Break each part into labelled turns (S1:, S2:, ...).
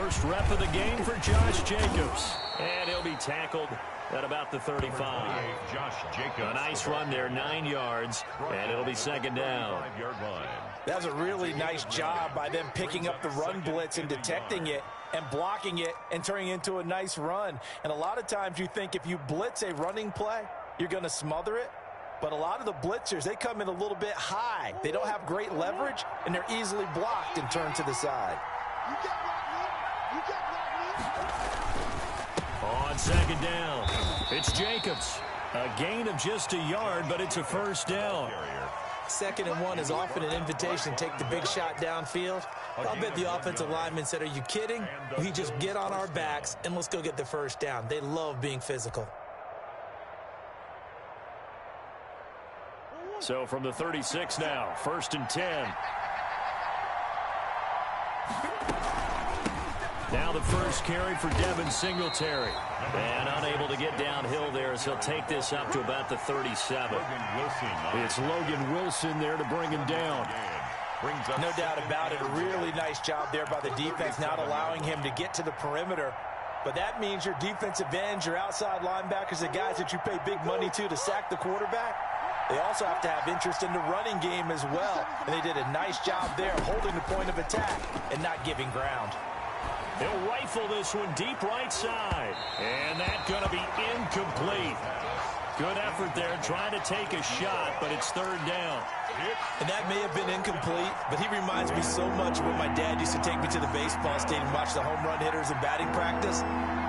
S1: First rep of the game for Josh Jacobs. And he'll be tackled at about the 35.
S2: Josh Jacobs.
S1: A nice run there, 9 yards, and it'll be second down.
S3: That was a really nice job by them picking up the run blitz and detecting it and blocking it and turning it into a nice run. And a lot of times you think if you blitz a running play, you're going to smother it. But a lot of the blitzers, they come in a little bit high. They don't have great leverage, and they're easily blocked and turned to the side.
S1: On second down, it's Jacobs. A gain of just a yard, but it's a first down.
S3: 2nd and 1 is often an invitation to take the big shot downfield. I'll bet the offensive lineman said, are you kidding? We just get on our backs and let's go get the first down. They love being physical.
S1: So from the 36 now, 1st and 10. Now the first carry for Devin Singletary. And unable to get downhill there as he'll take this up to about the 37. It's Logan Wilson there to bring him down.
S3: No doubt about it. A really nice job there by the defense, not allowing him to get to the perimeter. But that means your defensive ends, your outside linebackers, the guys that you pay big money to sack the quarterback, they also have to have interest in the running game as well. And they did a nice job there, holding the point of attack and not giving ground.
S1: He'll rifle this one deep right side. And that's going to be incomplete. Good effort there trying to take a shot, but it's 3rd down.
S3: And that may have been incomplete, but he reminds me so much of when my dad used to take me to the baseball stadium, watch the home run hitters and batting practice.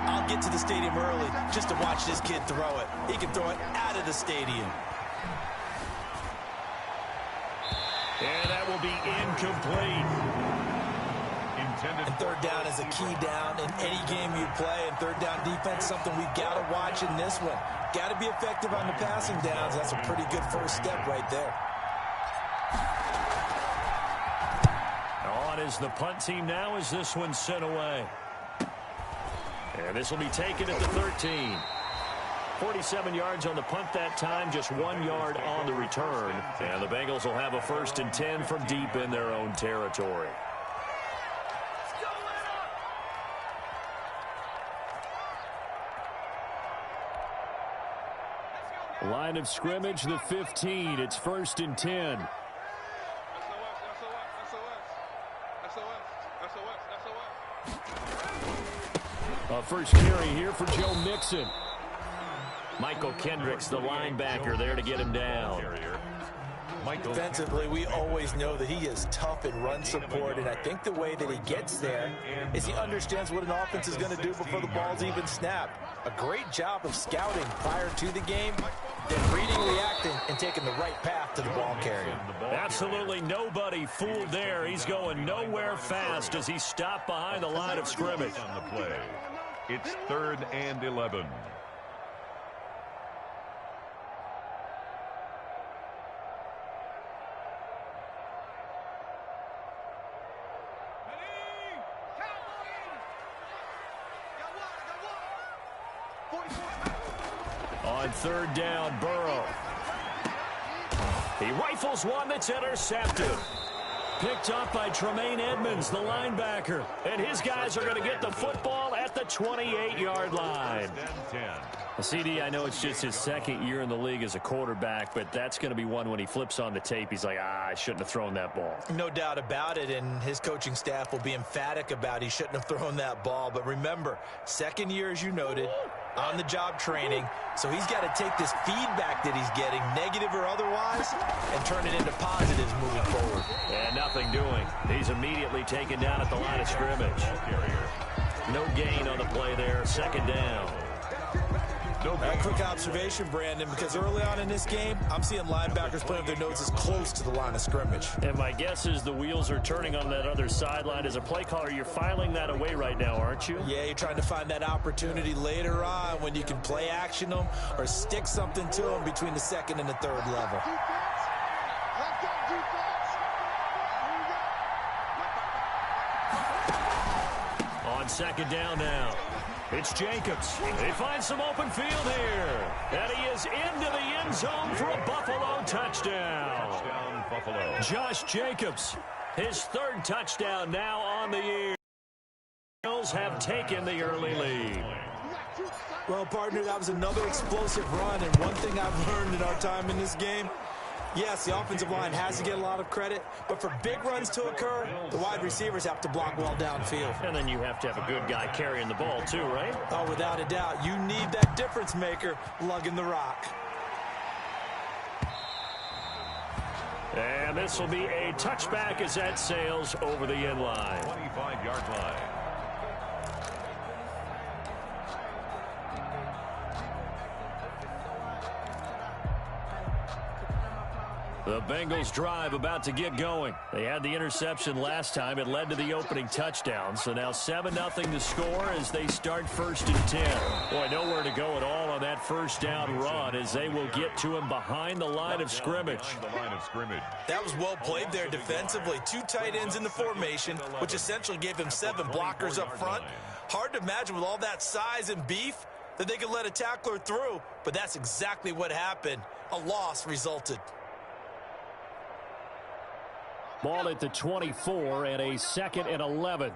S3: I'll get to the stadium early just to watch this kid throw it. He can throw it out of the stadium.
S1: And that will be incomplete.
S3: And 3rd down is a key down in any game you play. And 3rd down defense, something we've got to watch in this one. Got to be effective on the passing downs. That's a pretty good first step right there.
S1: On is the punt team now as this one's sent away. And this will be taken at the 13. 47 yards on the punt that time, just 1 yard on the return. And the Bengals will have a 1st and 10 from deep in their own territory. Line of scrimmage, the 15. It's 1st and 10. A first carry here for Joe Mixon. Michael Kendricks, the linebacker, there to get him down.
S3: Defensively, we always know that he is tough in run support, and I think the way that he gets there is he understands what an offense is going to do before the ball's even snapped. A great job of scouting prior to the game, then reading, reacting, and taking the right path to the ball carrier.
S1: Absolutely nobody fooled there. He's going nowhere fast as he stopped behind the line of scrimmage.
S2: On the play. It's 3rd and 11.
S1: On 3rd down, Burrow. He rifles one that's intercepted. Picked up by Tremaine Edmonds, the linebacker. And his guys are going to get the football at the 28-yard line. CD, I know it's just his 2nd year in the league as a quarterback, but that's going to be one when he flips on the tape. He's like, I shouldn't have thrown that ball.
S3: No doubt about it, and his coaching staff will be emphatic about he shouldn't have thrown that ball. But remember, 2nd year, as you noted, on-the-job training, so he's got to take this feedback that he's getting, negative or otherwise, and turn it into positives moving forward.
S1: And nothing doing. He's immediately taken down at the line of scrimmage. No gain on the play there, 2nd down.
S3: A quick observation, Brandon, because early on in this game, I'm seeing linebackers playing with their noses close to the line of scrimmage.
S1: And my guess is the wheels are turning on that other sideline. As a play caller, you're filing that away right now, aren't you?
S3: Yeah, you're trying to find that opportunity later on when you can play action them or stick something to them between the 2nd and the 3rd level.
S1: On 2nd down now. It's Jacobs. They find some open field here. And he is into the end zone for a Buffalo touchdown. Josh Jacobs, his 3rd touchdown now on the year. Bengals have taken the early lead.
S3: Well, partner, that was another explosive run, and one thing I've learned in our time in this game, yes, the offensive line has to get a lot of credit, but for big runs to occur, the wide receivers have to block well downfield.
S1: And then you have to have a good guy carrying the ball too, right?
S3: Oh, without a doubt. You need that difference maker lugging the rock.
S1: And this will be a touchback as that sails over the end line.
S2: 25-yard line.
S1: The Bengals drive about to get going. They had the interception last time. It led to the opening touchdown. So now 7-0 to score as they start 1st and 10. Boy, nowhere to go at all on that first down run as they will get to him behind the line of scrimmage.
S3: That was well played there defensively. 2 tight ends in the formation, which essentially gave them 7 blockers up front. Hard to imagine with all that size and beef that they could let a tackler through, but that's exactly what happened. A loss resulted.
S1: Ball at the 24 and a 2nd and 11.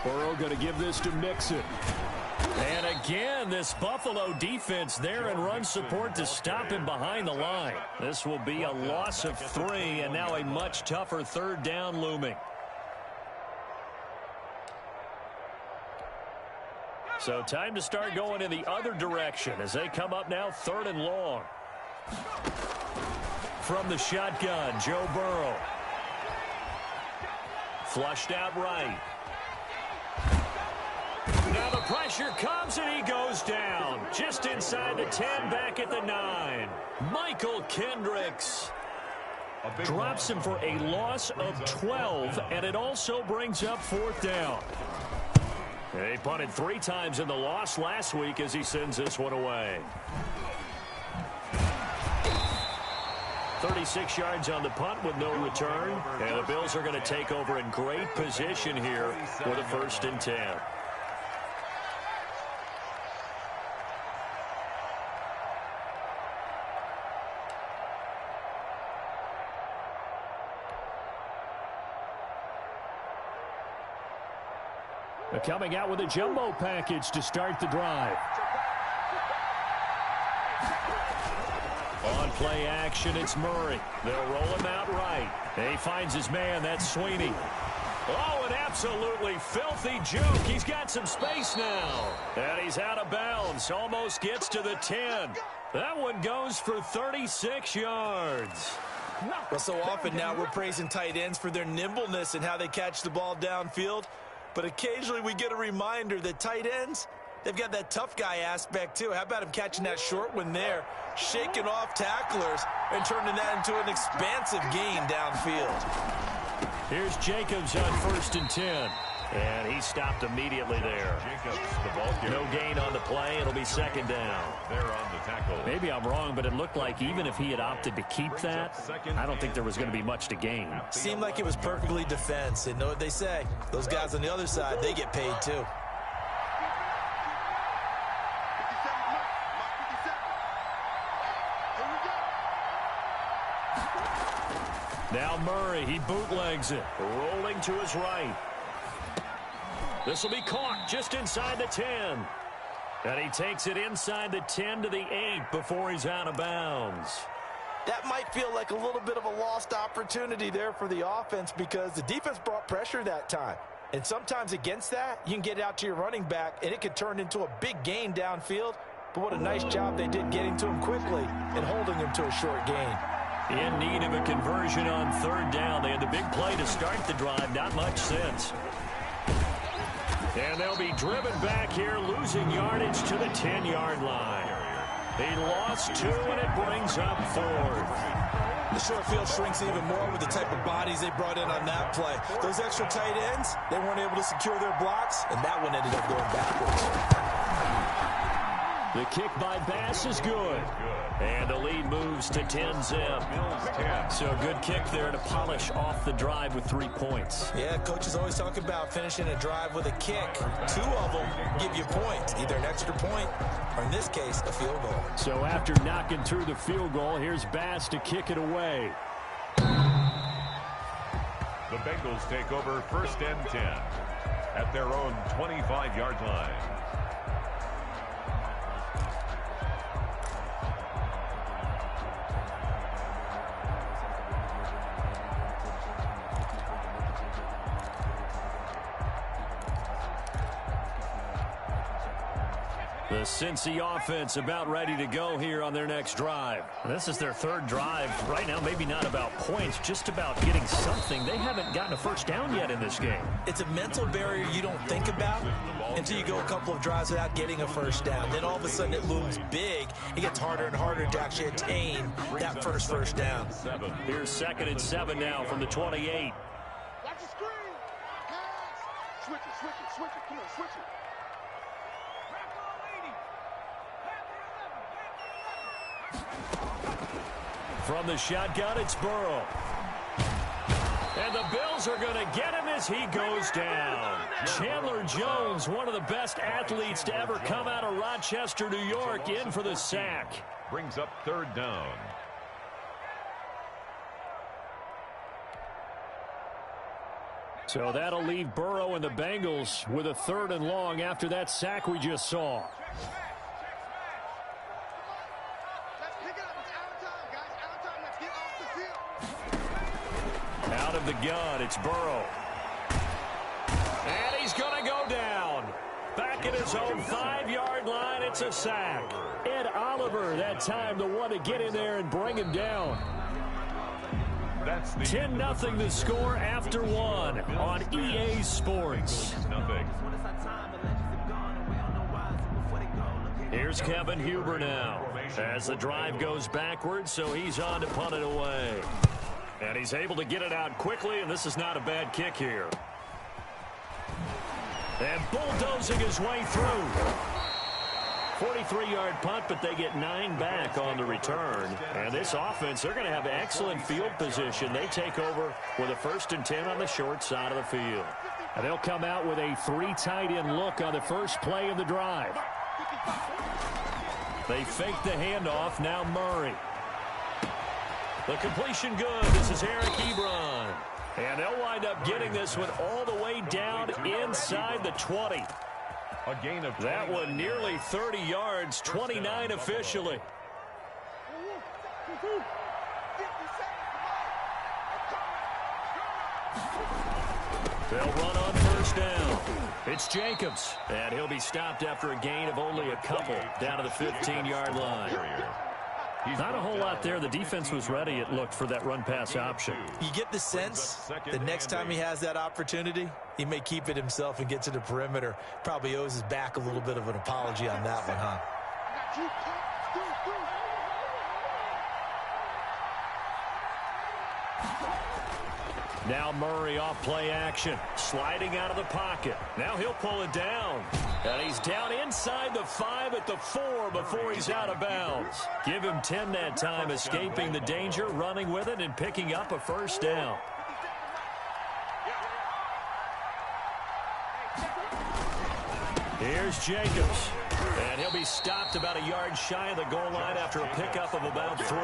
S1: Burrow going to give this to Mixon. And again, this Buffalo defense there in run support to stop him behind the line. This will be a loss of 3 and now a much tougher 3rd down looming. So time to start going in the other direction as they come up now 3rd and long. From the shotgun, Joe Burrow. Flushed out right. Now the pressure comes and he goes down. Just inside the 10, back at the 9. Michael Kendricks drops him for a loss of 12, and it also brings up 4th down. He punted 3 times in the loss last week as he sends this one away. 36 yards on the punt with no return. And the Bills are going to take over in great position here for the 1st and 10. They're coming out with a jumbo package to start the drive. On play action, it's Murray. They'll roll him out right. He finds his man. That's Sweeney. Oh, an absolutely filthy juke. He's got some space now. And he's out of bounds. Almost gets to the 10. That one goes for 36 yards.
S3: Well, so often now we're praising tight ends for their nimbleness and how they catch the ball downfield. But occasionally we get a reminder that tight ends, they've got that tough guy aspect too. How about him catching that short one there, shaking off tacklers, and turning that into an expansive gain downfield.
S1: Here's Jacobs on 1st and 10. And he stopped immediately there. No gain on the play. It'll be 2nd down.
S2: They're on the tackle.
S1: Maybe I'm wrong, but it looked like even if he had opted to keep that, I don't think there was going to be much to gain.
S3: Seemed like it was perfectly defense. And know what they say? Those guys on the other side, they get paid too.
S1: Now Murray, he bootlegs it, rolling to his right. This will be caught just inside the 10. And he takes it inside the 10 to the 8 before he's out of bounds.
S3: That might feel like a little bit of a lost opportunity there for the offense because the defense brought pressure that time. And sometimes against that, you can get it out to your running back, and it could turn into a big gain downfield. But what a nice job they did getting to him quickly and holding him to a short gain.
S1: In need of a conversion on 3rd down. They had the big play to start the drive. Not much since. And they'll be driven back here, losing yardage to the 10-yard line. He lost 2, and it brings up 4th.
S3: The short field shrinks even more with the type of bodies they brought in on that play. Those extra tight ends, they weren't able to secure their blocks, and that one ended up going backwards.
S1: The kick by Bass is good. And the lead moves to 10-zip. So a good kick there to polish off the drive with 3 points.
S3: Yeah, coaches always talk about finishing a drive with a kick. 2 of them give you points, either an extra point or, in this case, a field goal.
S1: So after knocking through the field goal, here's Bass to kick it away.
S2: The Bengals take over 1st and 10 at their own 25-yard line.
S1: The Cincy offense about ready to go here on their next drive.
S4: This is their 3rd drive. Right now, maybe not about points, just about getting something. They haven't gotten a first down yet in this game.
S3: It's a mental barrier you don't think about until you go a couple of drives without getting a first down. Then all of a sudden it looms big. It gets harder and harder to actually attain that first down.
S1: Here's 2nd and 7 now from the 28.
S5: Watch the screen. Switch it. Come on, switch it.
S1: From the shotgun, it's Burrow. And the Bills are going to get him as he goes down. Chandler Jones, one of the best athletes to ever come out of Rochester, New York, in for the sack.
S2: Brings up 3rd down.
S1: So that'll leave Burrow and the Bengals with a 3rd and long after that sack we just saw. Out of the gun, it's Burrow. And he's going to go down. Back at his own 5-yard line, it's a sack. Ed Oliver, that time, the one to get in there and bring him down. 10-0 the score after 1 on EA Sports. Here's Kevin Huber now as the drive goes backwards, so he's on to punt it away. And he's able to get it out quickly, and this is not a bad kick here. And bulldozing his way through. 43-yard punt, but they get 9 back on the return. And this offense, they're going to have excellent field position. They take over with a 1st and 10 on the short side of the field. And they'll come out with a 3 tight end look on the first play of the drive. They fake the handoff. Now Murray. The completion good. This is Eric Ebron. And they'll wind up getting this one all the way down inside the 20.
S2: A gain of
S1: that one nearly 30 yards, 29 officially. They'll run on 1st down. It's Jacobs, and he'll be stopped after a gain of only a couple down to the 15-yard line.
S4: Not a whole lot there. The defense was ready, it looked, for that run-pass option.
S3: You get the sense the next time he has that opportunity, he may keep it himself and get to the perimeter. Probably owes his back a little bit of an apology on that one, huh?
S1: Now Murray off play action, sliding out of the pocket. Now he'll pull it down. And he's down inside the 5 at the 4 before he's out of bounds. Give him 10 that time, escaping the danger, running with it, and picking up a 1st down. Here's Jacobs. And he'll be stopped about a yard shy of the goal line after a pickup of about 3.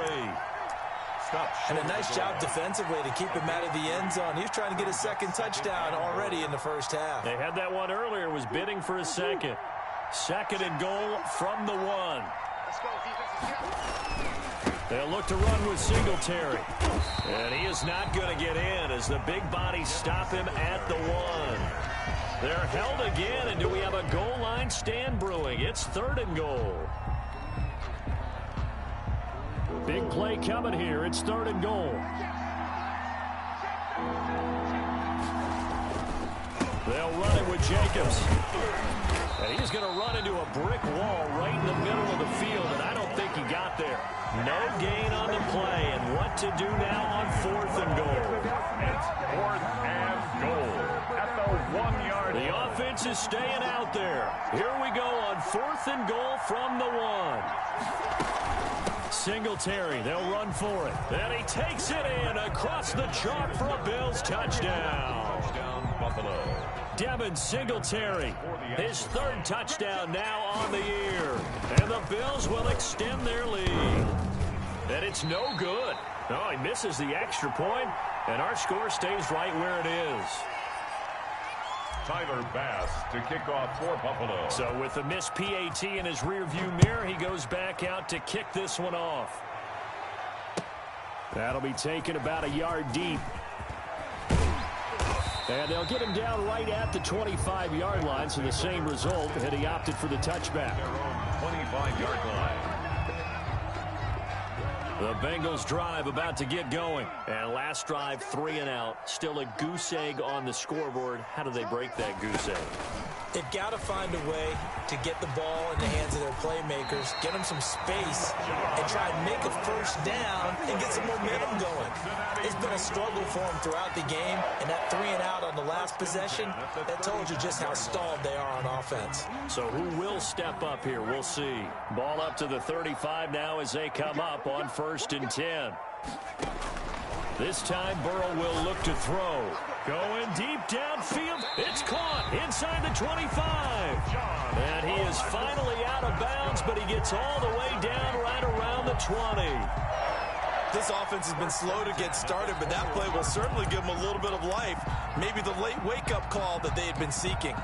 S3: And a nice job defensively to keep him out of the end zone. He's trying to get a 2nd touchdown already in the 1st half.
S1: They had that one earlier, was bidding for a 2nd. 2nd and goal from the 1. They'll look to run with Singletary. And he is not going to get in as the big bodies stop him at the 1. They're held again, and do we have a goal line stand brewing? It's 3rd and goal. Big play coming here. It's 3rd and goal. They'll run it with Jacobs. And he's going to run into a brick wall right in the middle of the field, and I don't think he got there. No gain on the play, and what to do now on 4th and goal.
S2: It's 4th and goal at the 1-yard line.
S1: The offense is staying out there. Here we go on 4th and goal from the 1. Singletary, they'll run for it. And he takes it in across the chalk for a Bills touchdown.
S2: Touchdown, Buffalo.
S1: Devin Singletary, his 3rd touchdown now on the year. And the Bills will extend their lead. And it's no good. No, he misses the extra point. And our score stays right where it is.
S2: Tyler Bass to kick off for Buffalo.
S1: So with the missed PAT in his rearview mirror, he goes back out to kick this one off. That'll be taken about a yard deep. And they'll get him down right at the 25-yard line, so the same result, had he opted for the touchback.
S2: Their own 25-yard line.
S1: The Bengals drive about to get going. And last drive, 3 and out. Still a goose egg on the scoreboard. How do they break that goose egg?
S3: They've got to find a way to get the ball in the hands of their playmakers, get them some space, and try and make a first down and get some momentum going. It's been a struggle for them throughout the game, and that 3 and out on the last possession, that told you just how stalled they are on offense.
S1: So who will step up here? We'll see. Ball up to the 35 now as they come up on 1st and 10. This time Burrow will look to throw. Going deep downfield. It's caught inside the 25. And he is finally out of bounds, but he gets all the way down right around the 20.
S3: This offense has been slow to get started, but that play will certainly give them a little bit of life. Maybe the late wake-up call that they had been seeking.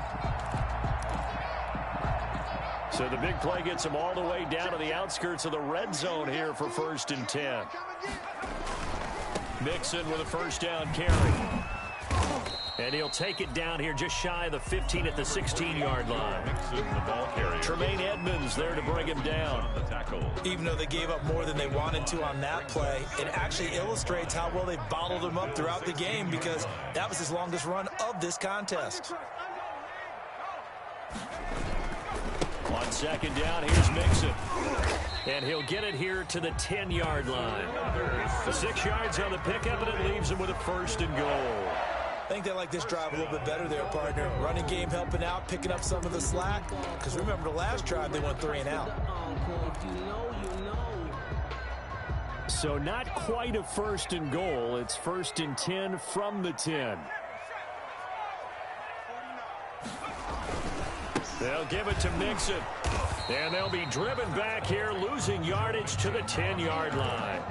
S1: So the big play gets him all the way down to the outskirts of the red zone here for 1st and 10. Mixon with a first down carry. And he'll take it down here just shy of the 15 at the 16-yard line.
S2: Mixon, the ball carrier.
S1: Tremaine Edmonds there to bring him down.
S2: The tackle.
S3: Even though they gave up more than they wanted to on that play, it actually illustrates how well they bottled him up throughout the game, because that was his longest run of this contest.
S1: On 2nd down, here's Mixon. And he'll get it here to the 10-yard line. 6 yards on the pickup, and it leaves him with a 1st and goal.
S3: I think they like this drive a little bit better there, partner. Running game helping out, picking up some of the slack. Because remember, the last drive, they went 3 and out.
S1: So not quite a 1st and goal. It's 1st and 10 from the 10. They'll give it to Mixon. And they'll be driven back here, losing yardage to the 10-yard line.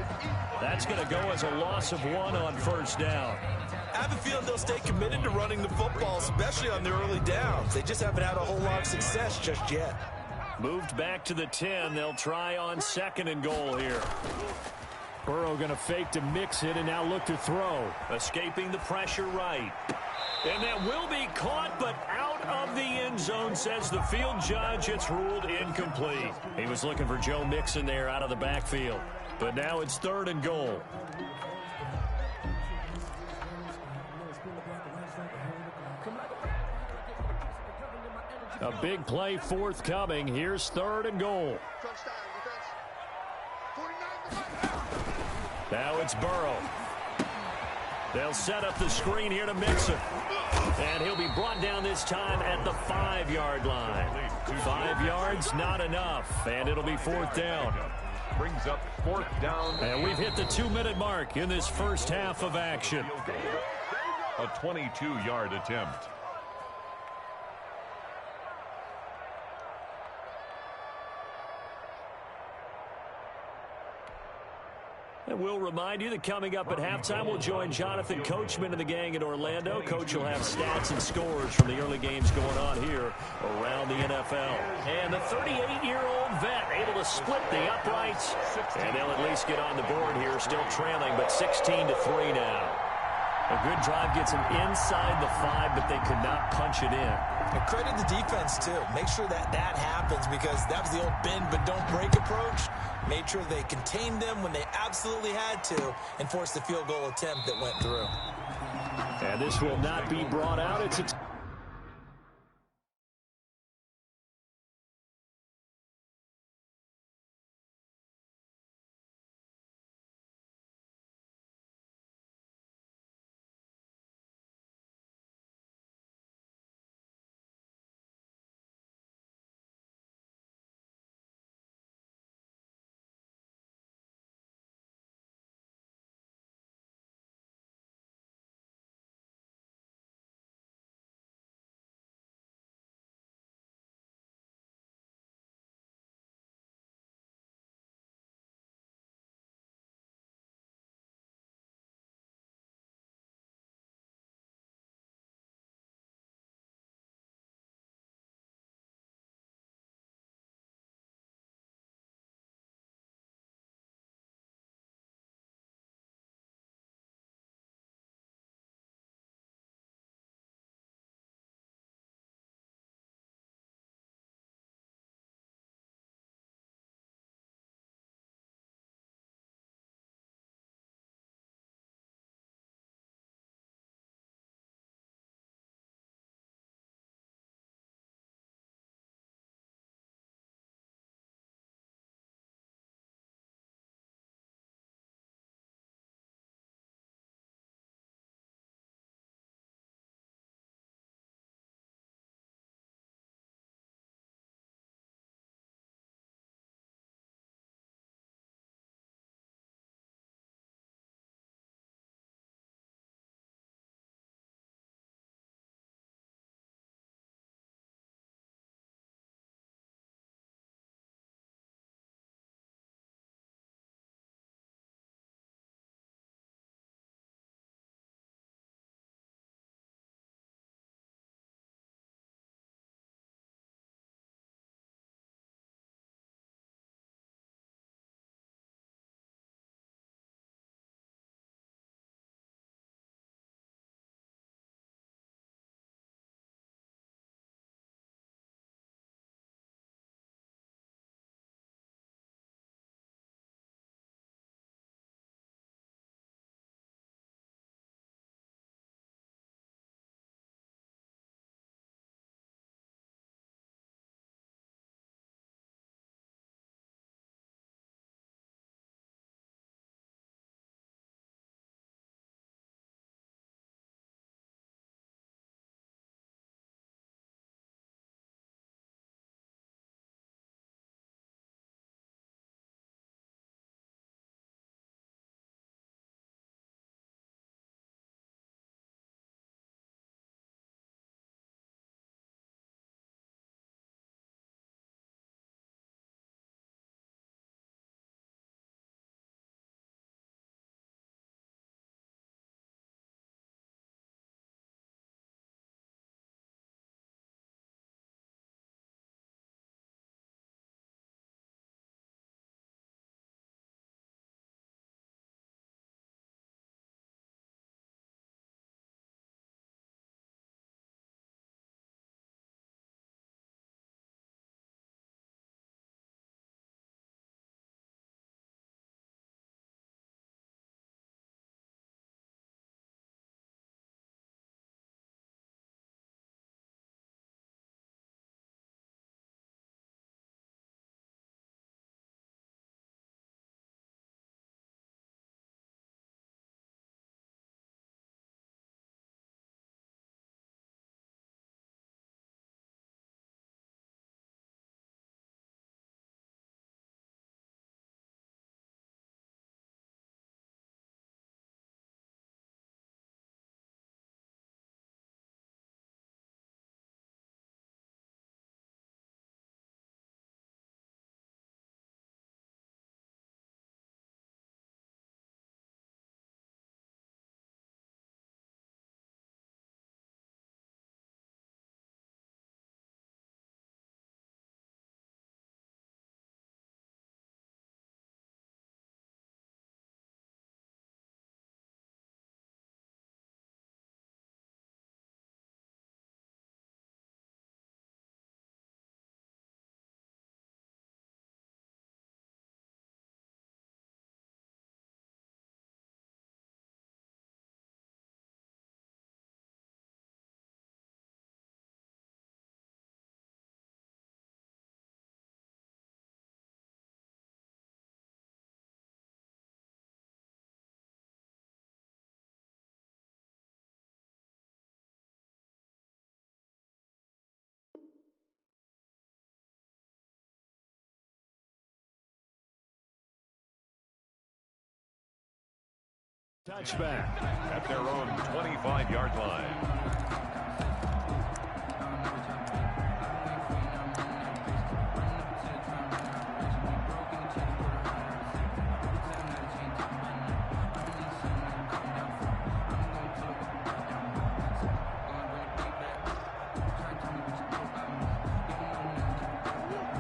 S1: That's going to go as a loss of 1 on 1st down.
S3: I have a feeling they'll stay committed to running the football, especially on the early downs. They just haven't had a whole lot of success just yet.
S1: Moved back to the 10. They'll try on 2nd and goal here. Burrow going to fake to Mixon and now look to throw. Escaping the pressure right. And that will be caught, but out of the end zone, says the field judge. It's ruled incomplete. He was looking for Joe Mixon there out of the backfield. But now it's 3rd and goal. A big play forthcoming. Here's 3rd and goal. Now it's Burrow. They'll set up the screen here to Mixon. And he'll be brought down this time at the 5-yard line. 5 yards, not enough. And it'll be 4th down.
S2: Brings up 4th down.
S1: And we've hit the 2-minute mark in this first half of action.
S2: A 22-yard attempt.
S1: And we'll remind you that coming up at halftime, we'll join Jonathan Coachman and the gang in Orlando. Coach will have stats and scores from the early games going on here around the NFL. And the 38-year-old vet able to split the uprights. And they'll at least get on the board here, still trailing, but 16-3 now. A good drive gets them inside the 5, but they could not punch it in.
S3: And credit the defense, too. Make sure that happens, because that was the old bend but don't break approach. Made sure they contained them when they absolutely had to and forced the field goal attempt that went through.
S1: And this will not be brought out. It's a Touchback.
S2: At their own 25-yard line.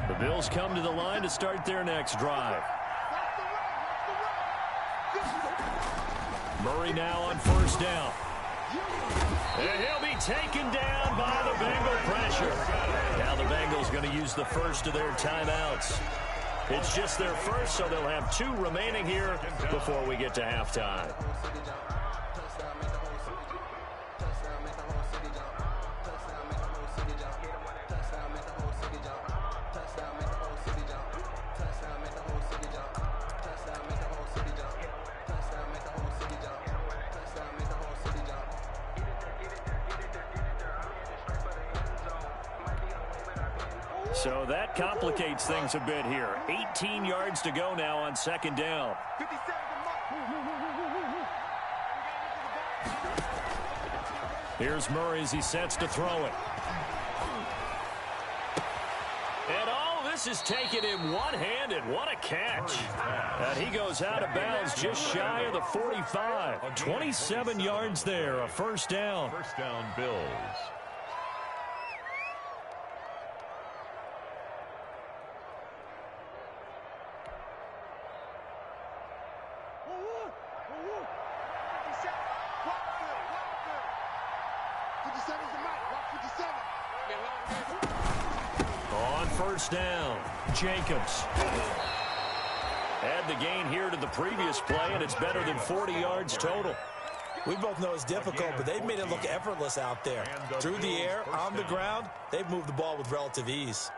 S1: The Bills come to the line to start their next drive. Murray now on first down. And he'll be taken down by the Bengal pressure. Now the Bengals going to use the first of their timeouts. It's just their first, so they'll have 2 remaining here before we get to halftime. So that complicates things a bit here. 18 yards to go now on second down. Here's Murray as he sets to throw it. And all this is taken in one-handed. What a catch. And he goes out of bounds just shy of the 45. 27 yards there, a first down.
S2: First down, Bills.
S1: On first down, Jacobs. Add the gain here to the previous play, and it's better than 40 yards total.
S3: We both know it's difficult, but they've made it look effortless out there. Through the air, on the ground, they've moved the ball with relative ease.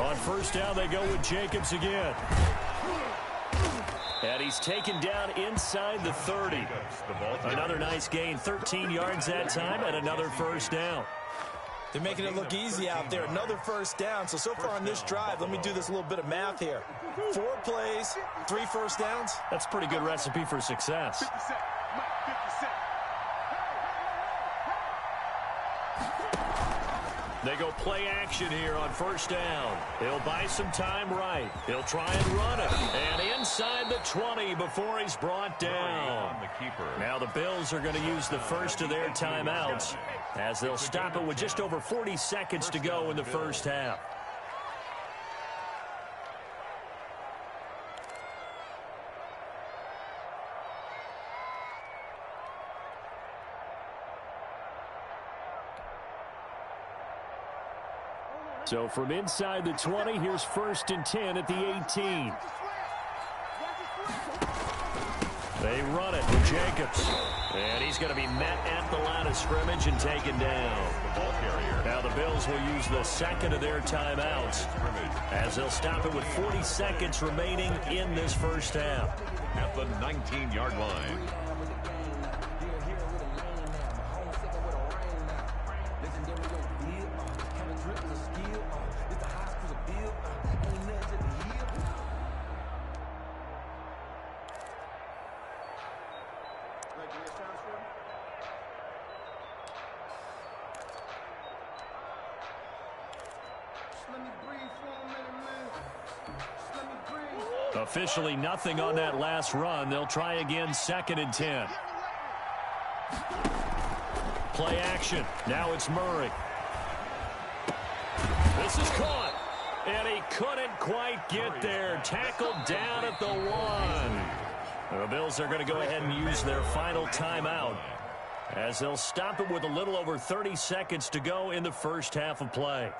S1: On first down, they go with Jacobs again. And he's taken down inside the 30. Another nice gain, 13 yards that time, and another first down.
S3: They're making it look easy out there. Another first down. So far on this drive, let me do this little bit of math here. 4 plays, 3 first downs.
S1: That's a pretty good recipe for success. They go play action here on first down. He'll buy some time right. He'll try and run it. And inside the 20 before he's brought down. Now the Bills are going to use the first of their timeouts as they'll stop it with just over 40 seconds to go in the first half. So from inside the 20, here's 1st and 10 at the 18. They run it with Jacobs. And he's going to be met at the line of scrimmage and taken down. Now the Bills will use the second of their timeouts as they'll stop it with 40 seconds remaining in this first half.
S2: At the 19-yard line.
S1: Officially nothing on that last run. They'll try again, 2nd and 10. Play action. Now it's Murray. This is caught. And he couldn't quite get there. Tackled down at the 1. The Bills are going to go ahead and use their final timeout as they'll stop it with a little over 30 seconds to go in the first half of play.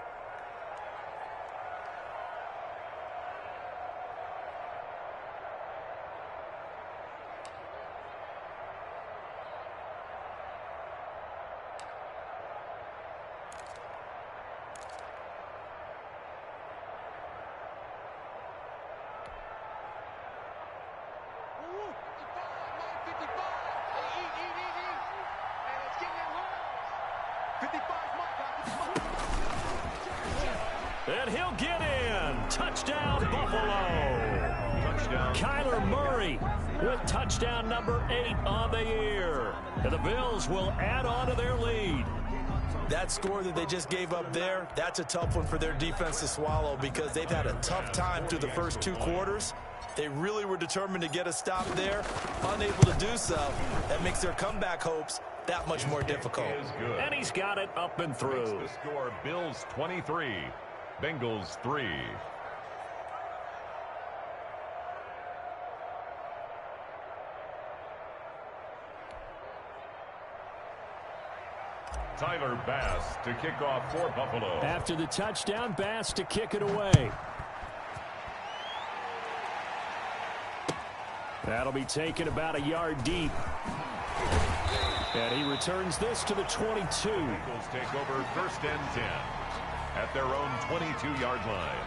S1: And he'll get in. Touchdown, Buffalo. Touchdown. Kyler Murray with touchdown number 8 on the year. And the Bills will add on to their lead.
S3: That score that they just gave up there, that's a tough one for their defense to swallow because they've had a tough time through the first 2 quarters. They really were determined to get a stop there, unable to do so. That makes their comeback hopes that much more difficult.
S1: And he's got it up and through.
S2: The score, Bills 23, Bengals 3. Tyler Bass to kick off for Buffalo.
S1: After the touchdown, Bass to kick it away. That'll be taken about a yard deep. And he returns this to the 22.
S2: Eagles take over 1st and 10 at their own 22-yard line.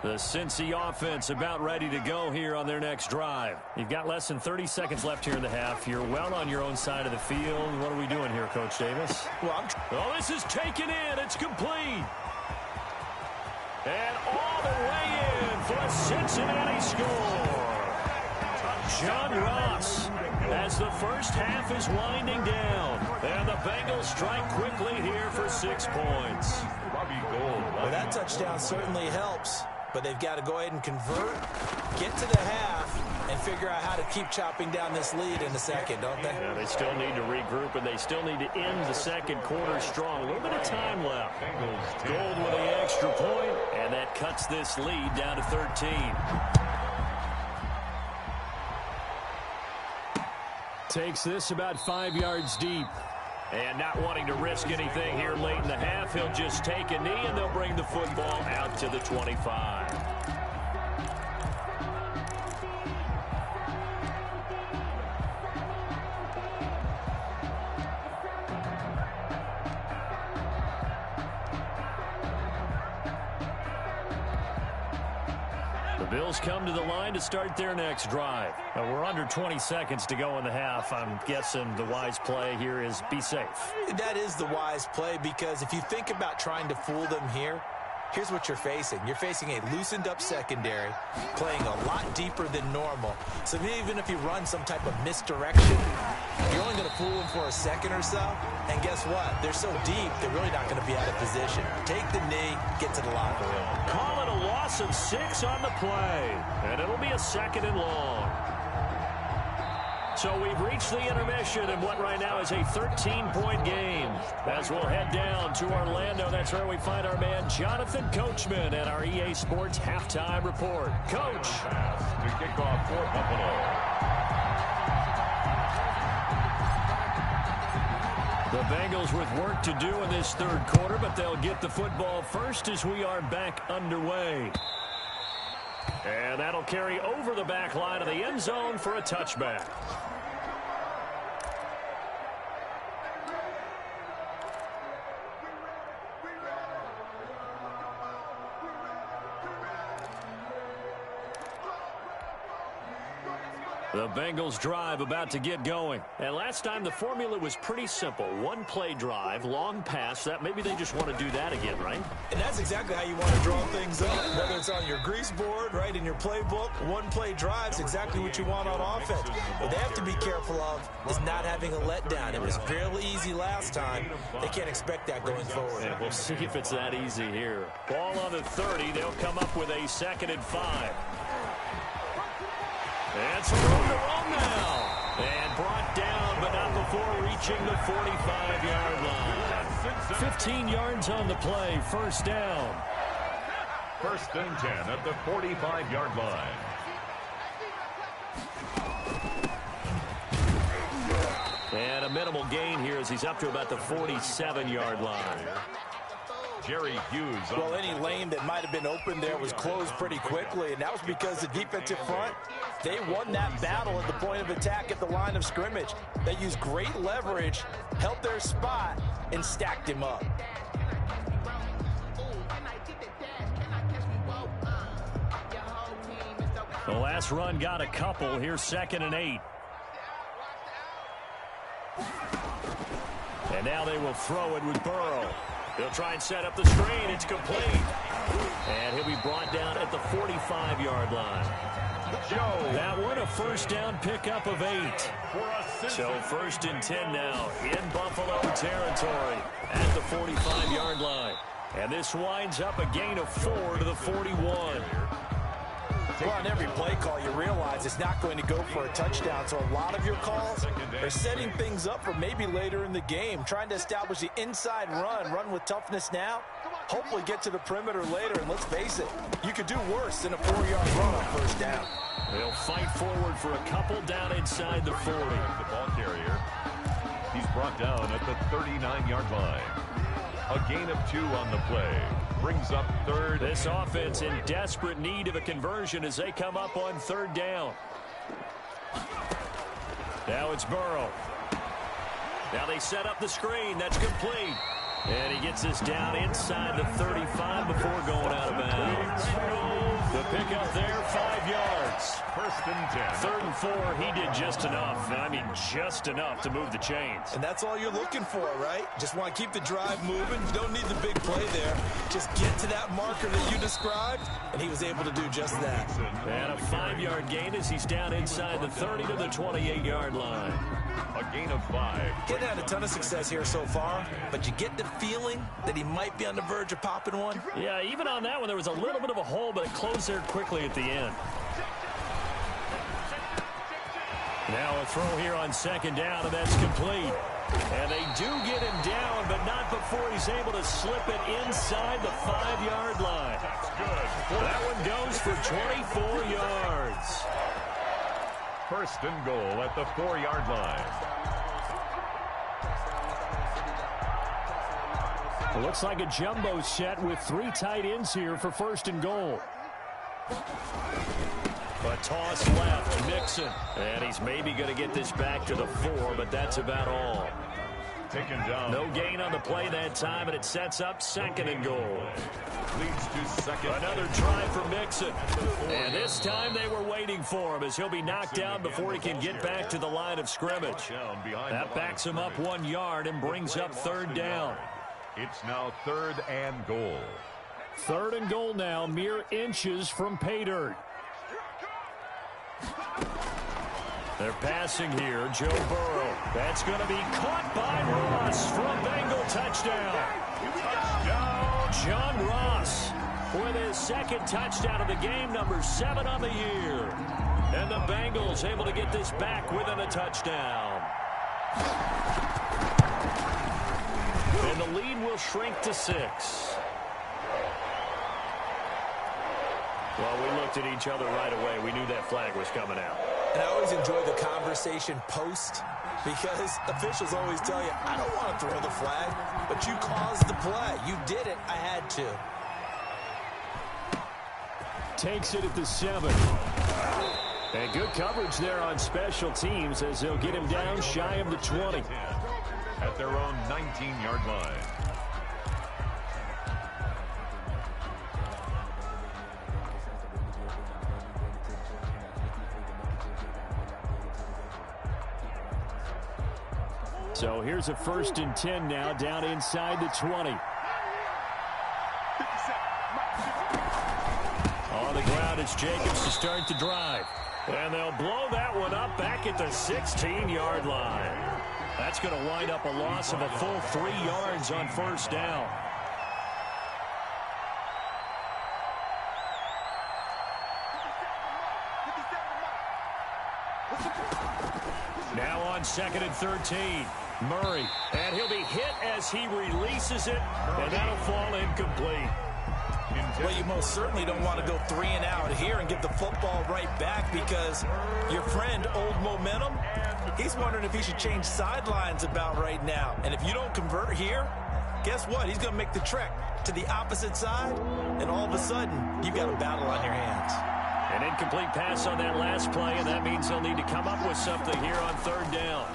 S1: The Cincy offense about ready to go here on their next drive. You've got less than 30 seconds left here in the half. You're well on your own side of the field. What are we doing here, Coach Davis?
S3: Well,
S1: this is taken in. It's complete. And all the way in for a Cincinnati score. John Ross as the first half is winding down. And the Bengals strike quickly here for 6 points.
S3: Well, that touchdown certainly helps. But they've got to go ahead and convert, get to the half, and figure out how to keep chopping down this lead in the second, don't they?
S1: Yeah, they still need to regroup, and they still need to end the second quarter strong. A little bit of time left. Gold with the extra point, and that cuts this lead down to 13. Takes this about 5 yards deep. And not wanting to risk anything here late in the half, he'll just take a knee, and they'll bring the football out to the 25. The Bills come to the line to start their next drive. We're under 20 seconds to go in the half. I'm guessing the wise play here is be safe.
S3: That is the wise play because if you think about trying to fool them here, here's what you're facing. You're facing a loosened up secondary, playing a lot deeper than normal. So even if you run some type of misdirection, you're only going to fool them for a second or so. And guess what? They're so deep, they're really not going to be out of position. Take the knee, get to the locker room.
S1: Call it a loss of 6 on the play. And it'll be a 2nd and long. So we've reached the intermission in what right now is a 13-point game. As we'll head down to Orlando, that's where we find our man Jonathan Coachman at our EA Sports Halftime Report. Coach.
S2: To kick off for Buffalo.
S1: The Bengals with work to do in this 3rd quarter, but they'll get the football first as we are back underway. And that'll carry over the back line of the end zone for a touchback. The Bengals drive about to get going. And last time the formula was pretty simple. 1 play drive, long pass. That maybe they just want to do that again, right?
S3: And that's exactly how you want to draw things up. Whether it's on your grease board, right, in your playbook, 1 play drive is exactly what you want on offense. What they have to be careful of is not having a letdown. It was fairly easy last time. They can't expect that going forward.
S1: And we'll see if it's that easy here. Ball on the 30. They'll come up with a 2nd and 5. And some room to roll now. And brought down, but not before reaching the 45-yard line. 15 yards on the play. 1st down.
S2: 1st and 10 at the 45-yard line.
S1: And a minimal gain here as he's up to about the 47-yard line.
S2: Jerry Hughes.
S3: Well, any lane that might have been open there was closed pretty quickly, and that was because the defensive front, they won that battle at the point of attack at the line of scrimmage. They used great leverage, held their spot, and stacked him up.
S4: The last run got a couple. Here's 2nd and 8. And now they will throw it with Burrow. He'll try and set up the screen. It's complete. And he'll be brought down at the 45-yard line. That one a first down pickup of 8. So 1st and 10 now in Buffalo territory at the 45-yard line. And this winds up a gain of 4 to the 41.
S3: Well, on every play call, you realize it's not going to go for a touchdown. So a lot of your calls are setting things up for maybe later in the game, trying to establish the inside run with toughness now, hopefully get to the perimeter later. And let's face it, you could do worse than a 4-yard run on first down.
S4: They'll fight forward for a couple down inside the 40.
S2: The ball carrier. He's brought down at the 39-yard line. A gain of 2 on the play. Brings up 3rd.
S4: This offense in desperate need of a conversion as they come up on 3rd down. Now it's Burrow. Now they set up the screen. That's complete. And he gets this down inside the 35 before going out of bounds. The pickup there, 5 yards.
S2: 1st and 10.
S4: 3rd and 4, he did just enough. I mean, just enough to move the chains.
S3: And that's all you're looking for, right? Just want to keep the drive moving. You don't need the big play there. Just get to that marker that you described, and he was able to do just that.
S4: And a 5-yard gain as he's down inside the 30 to the 28-yard line.
S2: A gain of 5.
S3: Getting had a ton of success here so far, but you get the feeling that he might be on the verge of popping one.
S4: Yeah, even on that one, there was a little bit of a hole, but it closed there quickly at the end. Now a throw here on 2nd down, and that's complete. And they do get him down, but not before he's able to slip it inside the 5-yard line.
S2: That's good.
S4: That one goes for 24 yards.
S2: 1st and goal at the 4-yard line.
S4: It looks like a jumbo set with 3 tight ends here for 1st and goal. A toss left, Mixon. And he's maybe going to get this back to the 4, but that's about all.
S2: Taken down.
S4: No gain on the play that time, and it sets up 2nd and goal.
S2: Leads to 2nd.
S4: Another try for Mixon. And this time they were waiting for him as he'll be knocked down before he can get back to the line of scrimmage. That backs him up 1 yard and brings up 3rd down.
S2: It's now 3rd and goal.
S4: 3rd and goal now, mere inches from pay dirt. They're passing here, Joe Burrow. That's going to be caught by Ross for a Bengal touchdown. John Ross with his 2nd touchdown of the game, number 7 on the year. And the Bengals able to get this back within a touchdown. And the lead will shrink to 6. Well, we looked at each other right away. We knew that flag was coming out.
S3: And I always enjoy the conversation post because officials always tell you, I don't want to throw the flag, but you caused the play. You did it. I had to.
S4: Takes it at the 7. And good coverage there on special teams as they'll get him down shy of the 20.
S2: At their own 19-yard line.
S4: So here's a 1st and 10 now, down inside the 20. On the ground, it's Jacobs to start the drive. And they'll blow that one up back at the 16-yard line. That's going to wind up a loss of a full 3 yards on 1st down. Now on 2nd and 13. Murray, and he'll be hit as he releases it, and that'll fall incomplete.
S3: Well, you most certainly don't want to go 3 and out here and get the football right back because your friend, Old Momentum, he's wondering if he should change sidelines about right now. And if you don't convert here, guess what? He's going to make the trek to the opposite side, and all of a sudden, you've got a battle on your hands.
S4: An incomplete pass on that last play, and that means they'll need to come up with something here on 3rd down.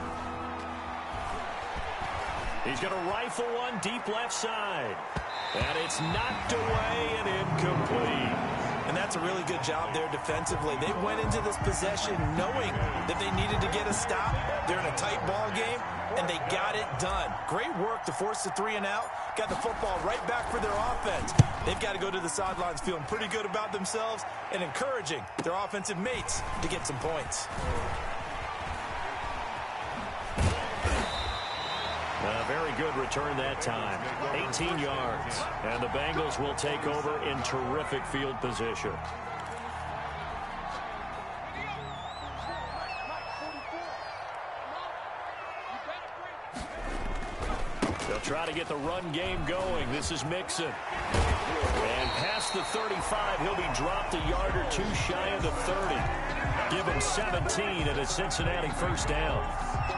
S4: He's going to rifle one deep left side. And it's knocked away and incomplete.
S3: And that's a really good job there defensively. They went into this possession knowing that they needed to get a stop. They're in a tight ball game, and they got it done. Great work to force the 3 and out. Got the football right back for their offense. They've got to go to the sidelines feeling pretty good about themselves and encouraging their offensive mates to get some points.
S1: Very good return that time. 18 yards. And the Bengals will take over in terrific field position. They'll try to get the run game going. This is Mixon. And past the 35, he'll be dropped a yard or two shy of the 30. Give him 17 and a Cincinnati first down.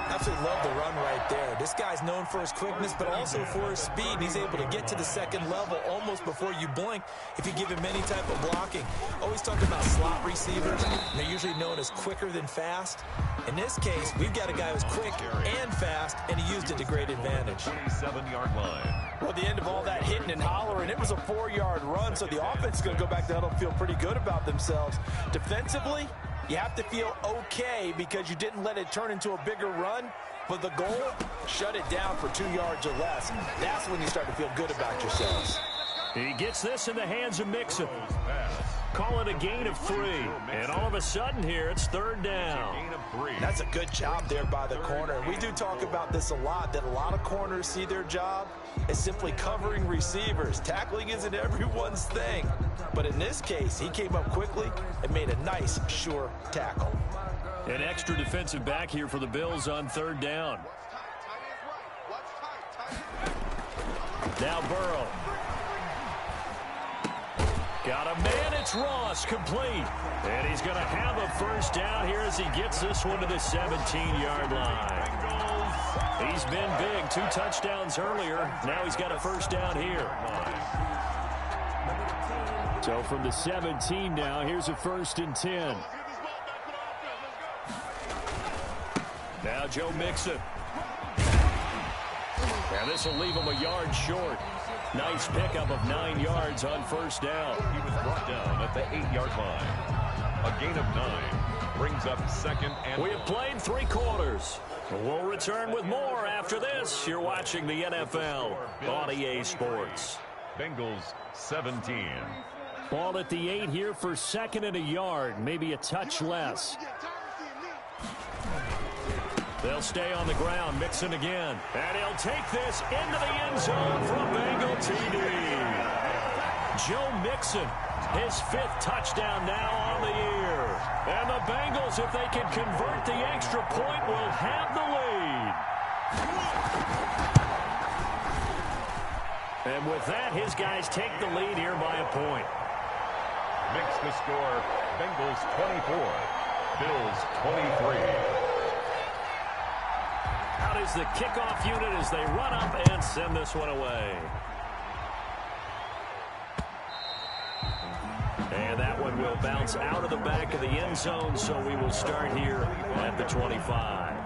S3: Absolutely love the run right there. This guy's known for his quickness, but also for his speed. He's able to get to the second level almost before you blink if you give him any type of blocking. Always talking about slot receivers. They're usually known as quicker than fast. In this case, we've got a guy who's quick and fast, and he used it to great advantage.
S2: 27-yard line.
S3: Well, at the end of all that hitting and hollering, it was a 4-yard run, so the offense is going to go back to huddle and feel pretty good about themselves. Defensively, you have to feel okay because you didn't let it turn into a bigger run. But the goal, shut it down for 2 yards or less. That's when you start to feel good about yourselves.
S1: He gets this in the hands of Mixon. Call it a gain of 3. And all of a sudden here, it's third down.
S3: That's a good job there by the corner. And we do talk about this a lot, that a lot of corners see their job as simply covering receivers. Tackling isn't everyone's thing. But in this case, he came up quickly and made a nice, sure tackle.
S1: An extra defensive back here for the Bills on third down. Now Burrow. Got a man, it's Ross, complete. And he's going to have a first down here as he gets this one to the 17-yard line. He's been big, 2 touchdowns earlier. Now he's got a first down here. So from the 17 now, here's a 1st and 10. Now Joe Mixon. And this will leave him a yard short. Nice pickup of 9 yards on first down.
S2: He was brought down at the 8-yard line. A gain of 9 brings up 2nd and...
S1: We have played 3 quarters. We'll return with more after this. You're watching the NFL on EA Sports.
S2: Bengals 17.
S1: Ball at the 8 here for 2nd and a yard. Maybe a touch less. They'll stay on the ground. Mixon again. And he'll take this into the end zone for a Bengal TD. Joe Mixon, his 5th touchdown now on the year. And the Bengals, if they can convert the extra point, will have the lead. And with that, his guys take the lead here by a point.
S2: Makes the score Bengals 24, Bills 23.
S1: Out is the kickoff unit as they run up and send this one away. And that one will bounce out of the back of the end zone, so we will start here at the 25.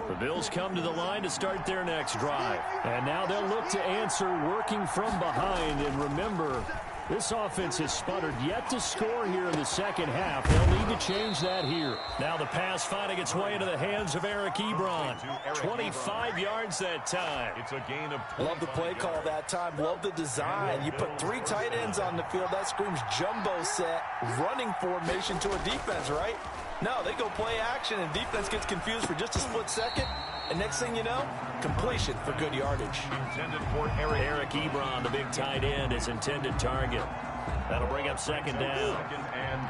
S1: The Bills come to the line to start their next drive. And now they'll look to answer working from behind. And remember, this offense has sputtered yet to score here in the second half. They'll need to change that here. Now the pass finding its way into the hands of Eric Ebron. 25 yards that time.
S2: It's a gain of 25.
S3: Love the play call that time. Love the design. You put 3 tight ends on the field. That screams jumbo set, running formation to a defense, right? No, they go play action, and defense gets confused for just a split second. And next thing you know, completion for good yardage.
S2: Intended for
S1: Eric Ebron, the big tight end, is intended target. That'll bring up 2nd down.
S2: 2nd and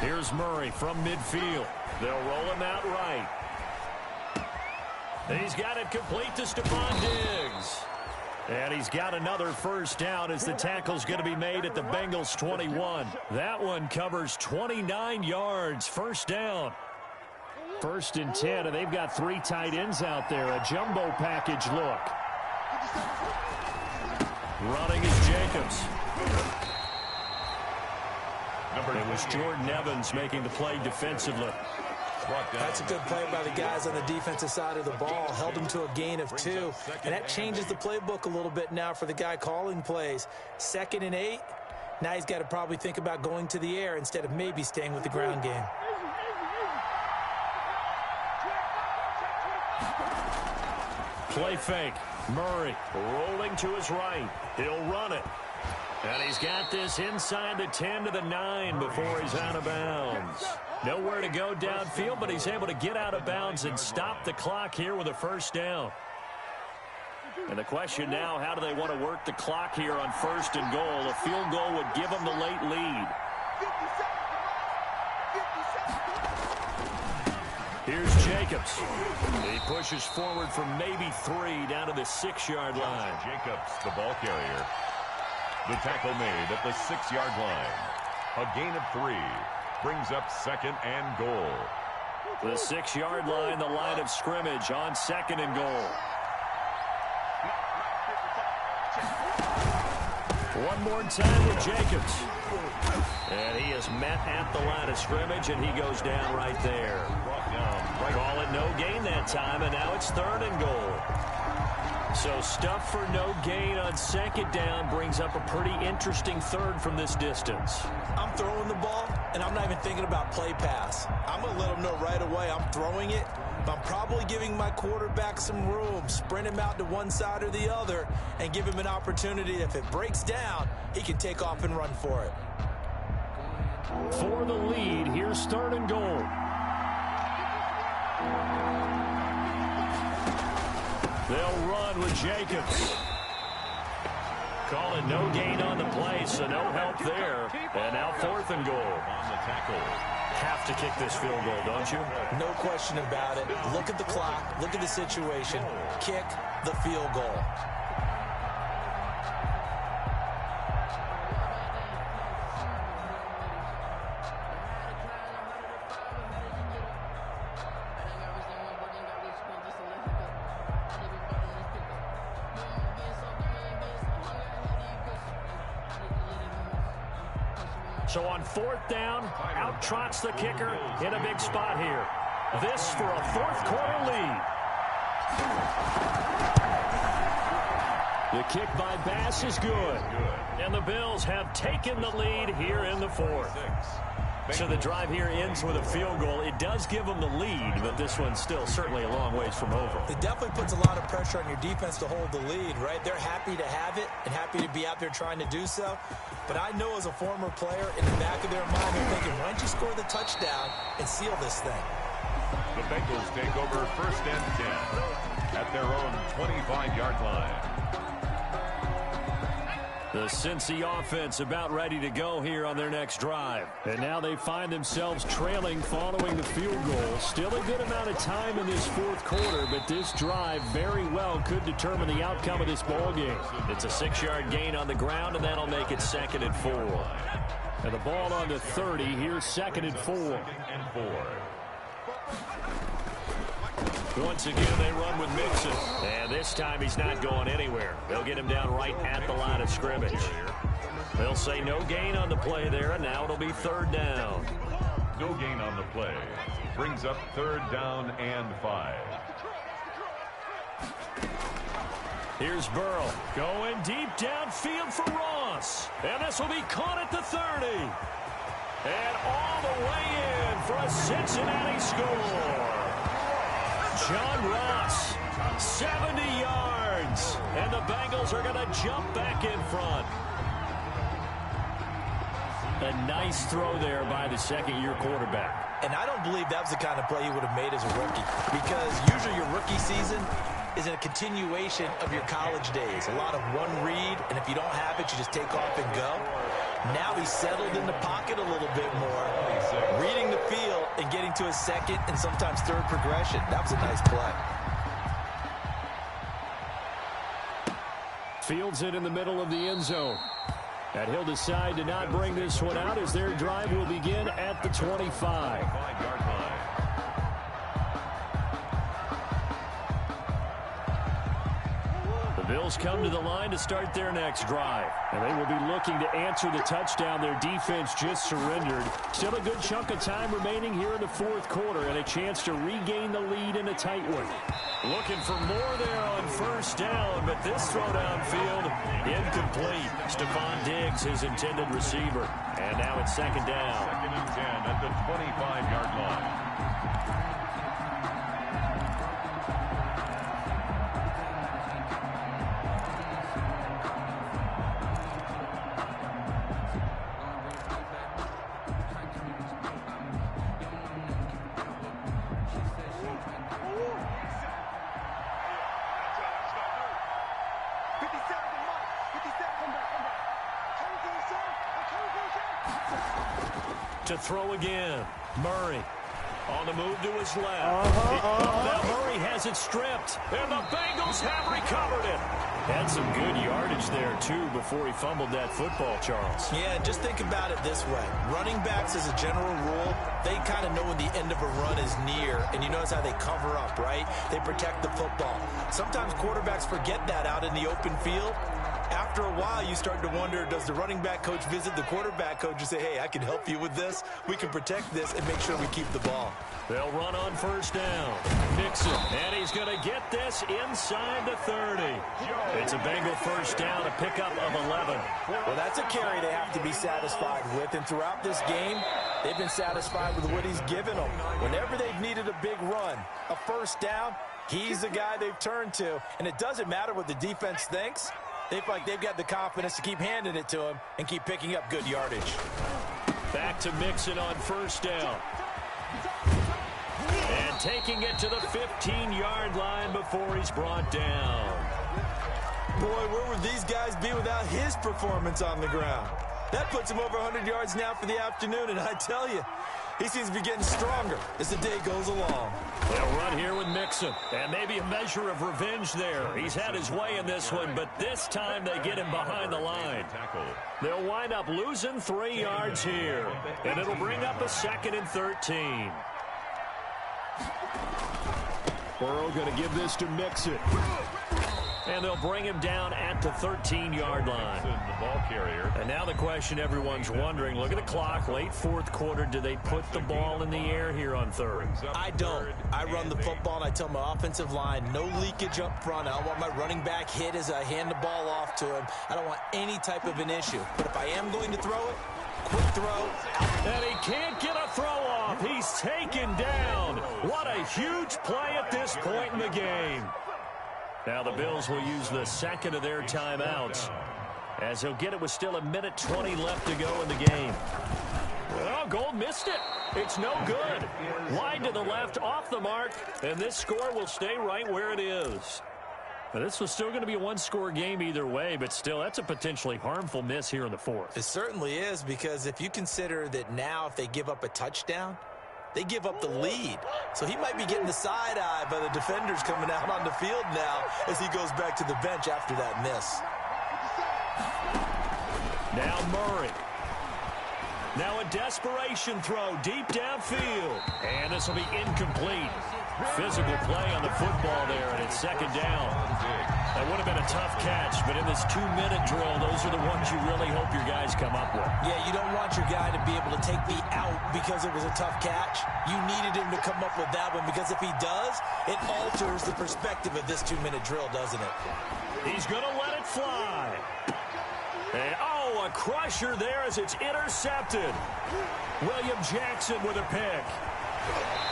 S2: 10.
S1: Here's Murray from midfield. They'll roll him out right. He's got it complete to Stephon Diggs. And he's got another first down as the tackle's going to be made at the Bengals 21. That one covers 29 yards. First down. 1st and 10, and they've got 3 tight ends out there. A jumbo package look. Running is Jacobs. It was Jordan Evans making the play defensively.
S3: That's a good play by the guys on the defensive side of the ball. Held them to a gain of 2. And that changes the playbook a little bit now for the guy calling plays. 2nd and 8. Now he's got to probably think about going to the air instead of maybe staying with the ground game.
S1: Play fake. Murray rolling to his right. He'll run it. And he's got this inside the 10 to the 9 before he's out of bounds. Nowhere to go downfield, but he's able to get out of bounds and stop the clock here with a first down. And the question now, how do they want to work the clock here on 1st and goal? A field goal would give them the late lead. Here's Jacobs. He pushes forward from maybe 3 down to the 6-yard line.
S2: Jacobs, the ball carrier. The tackle made at the 6-yard line. A gain of 3 brings up 2nd and goal.
S1: The 6-yard line, the line of scrimmage on 2nd and goal. One more time with Jacobs. And he is met at the line of scrimmage, and he goes down right there. Call it no gain that time, and now it's 3rd and goal. So stuff for no gain on 2nd down brings up a pretty interesting 3rd from this distance.
S3: I'm throwing the ball, and I'm not even thinking about play pass. I'm going to let him know right away I'm throwing it, but I'm probably giving my quarterback some room, sprint him out to one side or the other, and give him an opportunity. If it breaks down, he can take off and run for it.
S1: For the lead, here's 3rd and goal. They'll run with Jacobs. Call it no gain on the play, so no help there. And now 4th and goal.
S2: On the tackle.
S1: Have to kick this field goal, don't you?
S3: No question about it. Look at the clock. Look at the situation. Kick the field goal.
S1: So on 4th down, out trots the kicker in a big spot here. This for a 4th quarter lead. The kick by Bass is good. And the Bills have taken the lead here in the 4th. So the drive here ends with a field goal. It does give them the lead, but this one's still certainly a long ways from over.
S3: It definitely puts a lot of pressure on your defense to hold the lead, right? They're happy to have it and happy to be out there trying to do so. But I know as a former player, in the back of their mind, they're thinking, why don't you score the touchdown and seal this thing?
S2: The Bengals take over 1st and 10 at their own 25-yard line.
S1: The Cincy offense about ready to go here on their next drive. And now they find themselves trailing following the field goal. Still a good amount of time in this 4th quarter, but this drive very well could determine the outcome of this ball game. It's a 6-yard gain on the ground, and that'll make it 2nd and 4. And the ball on the 30. Here's 2nd and 4. Once again, they run with Mixon. And this time he's not going anywhere. They'll get him down right at the line of scrimmage. They'll say no gain on the play there, and now it'll be 3rd down.
S2: No gain on the play. Brings up 3rd down and 5.
S1: Here's Burrow going deep downfield for Ross. And this will be caught at the 30. And all the way in for a Cincinnati score. John Ross, 70 yards, and the Bengals are going to jump back in front. A nice throw there by the 2nd-year quarterback.
S3: And I don't believe that was the kind of play he would have made as a rookie, because usually your rookie season is a continuation of your college days. A lot of one read, and if you don't have it, you just take off and go. Now he's settled in the pocket a little bit more, reading the field and getting to his 2nd and sometimes 3rd progression. That was a nice play.
S1: Fields it in the middle of the end zone. And he'll decide to not bring this one out as their drive will begin at the 25. Bengals come to the line to start their next drive. And they will be looking to answer the touchdown their defense just surrendered. Still a good chunk of time remaining here in the fourth quarter and a chance to regain the lead in a tight one. Looking for more there on first down, but this throw downfield incomplete. Stephon Diggs, his intended receiver. And now it's second down.
S2: Second and 10 at the 25-yard line.
S1: To throw again. Murray on the move to his left. Now Murray has it stripped, and the Bengals have recovered it. Had some good yardage there, too, before he fumbled that football, Charles.
S3: Yeah, just think about it this way. Running backs, as a general rule, they kind of know when the end of a run is near, and you notice how they cover up, right? They protect the football. Sometimes quarterbacks forget that out in the open field. After a while, you start to wonder, does the running back coach visit the quarterback coach and say, hey, I can help you with this, we can protect this, and make sure we keep the ball.
S1: They'll run on first down. Mixon, and he's going to get this inside the 30. It's a Bengal first down, a pickup of 11.
S3: Well, that's a carry they have to be satisfied with, and throughout this game, they've been satisfied with what he's given them. Whenever they've needed a big run, a first down, he's the guy they've turned to, and it doesn't matter what the defense thinks. They feel like they've got the confidence to keep handing it to him and keep picking up good yardage.
S1: Back to Mixon on first down. And taking it to the 15-yard line before he's brought down.
S3: Boy, where would these guys be without his performance on the ground? That puts him over 100 yards now for the afternoon, and I tell you, he seems to be getting stronger as the day goes along.
S1: They'll run here with Mixon, and maybe a measure of revenge there. He's had his way in this one, but this time they get him behind the line. They'll wind up losing 3 yards here, and it'll bring up a second and 13. Burrow going to give this to Mixon. And they'll bring him down at the 13-yard line.
S2: The ball carrier.
S1: And now the question everyone's wondering, look at the clock, late fourth quarter, do they put the ball in the air here on third?
S3: I don't. I run the football, and I tell my offensive line, no leakage up front. I don't want my running back hit as I hand the ball off to him. I don't want any type of an issue. But if I am going to throw it, quick throw.
S1: And he can't get a throw off. He's taken down. What a huge play at this point in the game. Now the Bills will use the second of their timeouts as they'll get it with still 1:20 left to go in the game. Well, Gold missed it. It's no good. Wide to the left, off the mark, and this score will stay right where it is. Now, this was still going to be a one-score game either way, but still, that's a potentially harmful miss here in the fourth.
S3: It certainly is, because if you consider that now if they give up a touchdown, they give up the lead. So he might be getting the side eye by the defenders coming out on the field now as he goes back to the bench after that miss.
S1: Now Murray. Now a desperation throw deep downfield. And this will be incomplete. Physical play on the football there, and it's second down. That would have been a tough catch, but in this 2-minute drill, those are the ones you really hope your guys come up with.
S3: Yeah, you don't want your guy to be able to take the out because it was a tough catch. You needed him to come up with that one, because if he does, it alters the perspective of this 2-minute drill, doesn't it?
S1: He's going to let it fly. And, a crusher there as it's intercepted. William Jackson with a pick.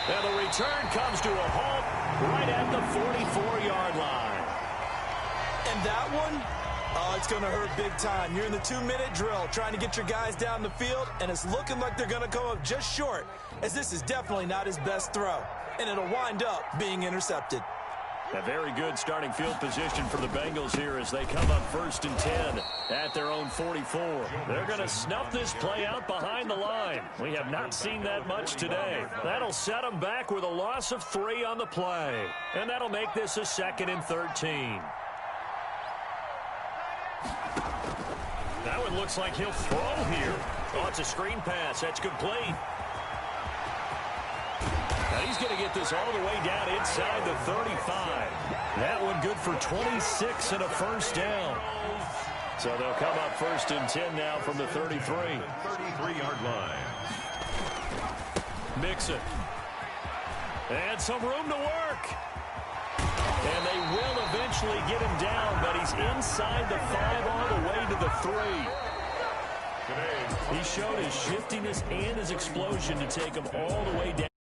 S1: And the return comes to a halt right at the 44-yard line.
S3: And that one, it's going to hurt big time. You're in the 2-minute drill trying to get your guys down the field, and it's looking like they're going to come up just short, as this is definitely not his best throw. And it'll wind up being intercepted.
S1: A very good starting field position for the Bengals here as they come up 1st and 10 at their own 44. They're going to snuff this play out behind the line. We have not seen that much today. That'll set them back with a loss of 3 on the play. And that'll make this a 2nd and 13. That one looks like he'll throw here. Oh, it's a screen pass. That's complete. Now he's going to get this all the way down inside the 35. That one good for 26 and a first down. So they'll come up 1st and 10 now from the 33.
S2: 33-yard line.
S1: Mixon. And some room to work. And they will eventually get him down, but he's inside the 5 all the way to the 3. He showed his shiftiness and his explosion to take him all the way down.